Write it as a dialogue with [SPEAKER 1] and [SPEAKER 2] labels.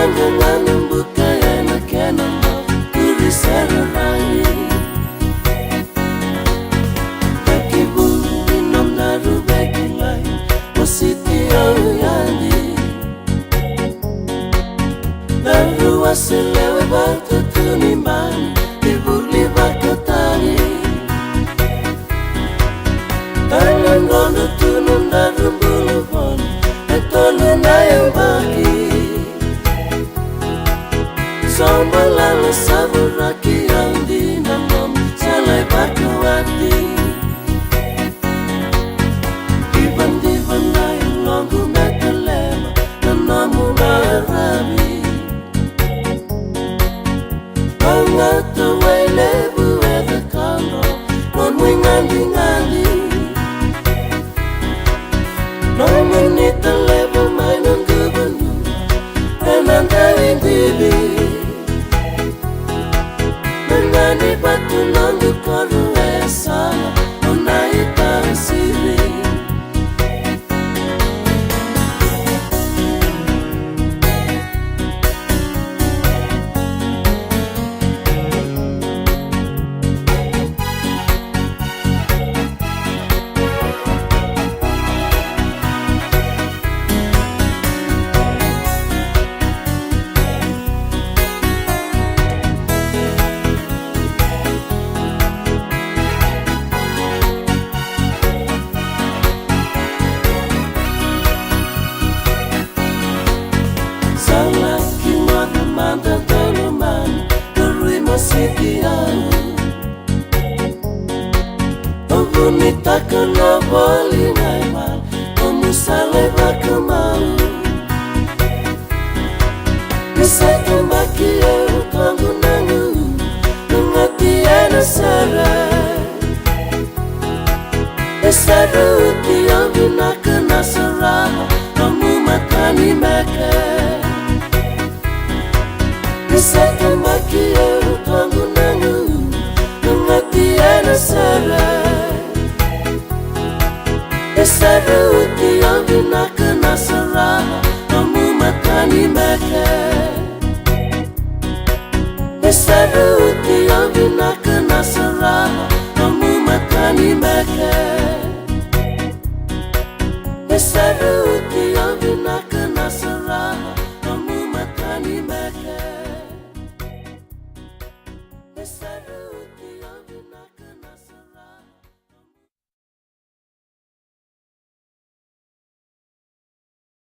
[SPEAKER 1] Nanganganang bukaya na kenan mo Kurisararai Takibun inom na rubekilay Musiti au yandi Naruwasilewe batutunimbani Ibuli bakatani Tanangono tunong narumbulubon Etolo na yung baki Sombalala saburaki ang dinamom Salay bakawati Diban-diban na yung longgo metalema Nanamu na arami Pangataway lebu eda kalo Non mo'y ngandi-ngandi Non manita lebu may nanggabando Nanandawing bibi Nangani batu nanggu koru esala Unaita siri Manda doluman, derui masitian. Obunita kena boli naiman, omusale bakamau. Bisa kembaki eu tanggu nangu, mengati ena sarai. Esaru tiang bina kena serama, kamu matani makan. Bisa kembaki eu tanggu nangu Mengati ena sarai Esaru tiang bina kena serama Kamu matani makan Esaru tiang bina kena serama Kamu matani makan